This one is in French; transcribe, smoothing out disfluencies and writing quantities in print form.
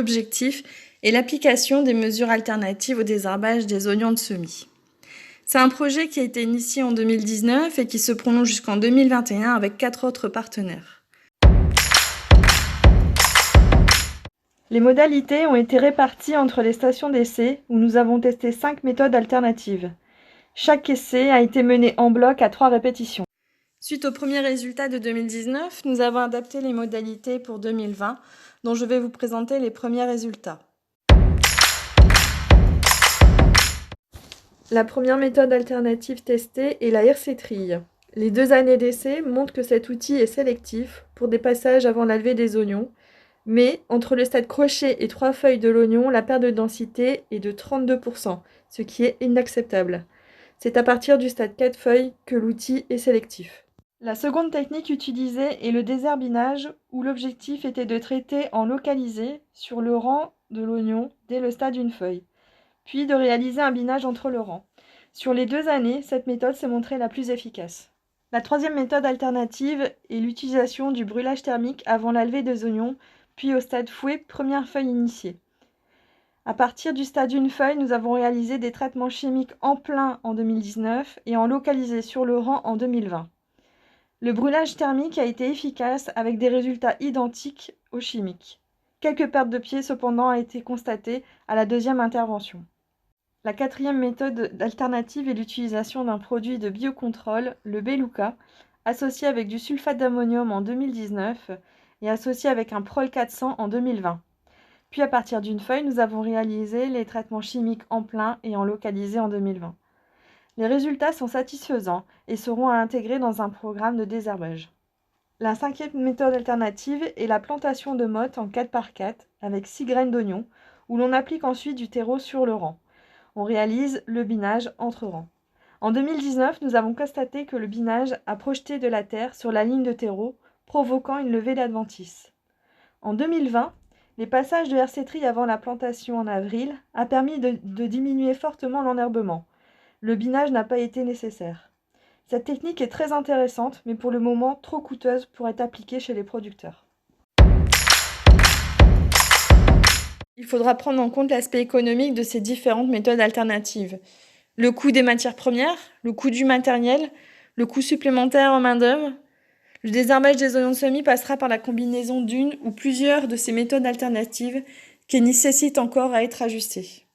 l'objectif et l'application des mesures alternatives au désherbage des oignons de semis. C'est un projet qui a été initié en 2019 et qui se prolonge jusqu'en 2021 avec 4 autres partenaires. Les modalités ont été réparties entre les stations d'essai où nous avons testé 5 méthodes alternatives. Chaque essai a été mené en bloc à 3 répétitions. Suite aux premiers résultats de 2019, nous avons adapté les modalités pour 2020, dont je vais vous présenter les premiers résultats. La première méthode alternative testée est la hersétrille. Les 2 années d'essai montrent que cet outil est sélectif pour des passages avant la levée des oignons, mais entre le stade crochet et 3 feuilles de l'oignon, la perte de densité est de 32%, ce qui est inacceptable. C'est à partir du stade 4 feuilles que l'outil est sélectif. La seconde technique utilisée est le désherbinage, où l'objectif était de traiter en localisé sur le rang de l'oignon dès le stade d'une feuille, puis de réaliser un binage entre le rang. Sur les 2 années, cette méthode s'est montrée la plus efficace. La troisième méthode alternative est l'utilisation du brûlage thermique avant la levée des oignons, puis au stade fouet, première feuille initiée. À partir du stade d'une feuille, nous avons réalisé des traitements chimiques en plein en 2019 et en localisé sur le rang en 2020. Le brûlage thermique a été efficace avec des résultats identiques aux chimiques. Quelques pertes de pied cependant ont été constatées à la deuxième intervention. La quatrième méthode alternative est l'utilisation d'un produit de biocontrôle, le Beluca, associé avec du sulfate d'ammonium en 2019 et associé avec un Prol 400 en 2020. Puis à partir d'une feuille, nous avons réalisé les traitements chimiques en plein et en localisé en 2020. Les résultats sont satisfaisants et seront à intégrer dans un programme de désherbage. La cinquième méthode alternative est la plantation de mottes en 4x4 avec 6 graines d'oignon, où l'on applique ensuite du terreau sur le rang. On réalise le binage entre rangs. En 2019, nous avons constaté que le binage a projeté de la terre sur la ligne de terreau, provoquant une levée d'adventice. En 2020, les passages de hersétrille avant la plantation en avril a permis de diminuer fortement l'enherbement. Le binage n'a pas été nécessaire. Cette technique est très intéressante, mais pour le moment trop coûteuse pour être appliquée chez les producteurs. Il faudra prendre en compte l'aspect économique de ces différentes méthodes alternatives. Le coût des matières premières, le coût du matériel, le coût supplémentaire en main-d'œuvre. Le désherbage des oignons de semis passera par la combinaison d'une ou plusieurs de ces méthodes alternatives qui nécessitent encore à être ajustées.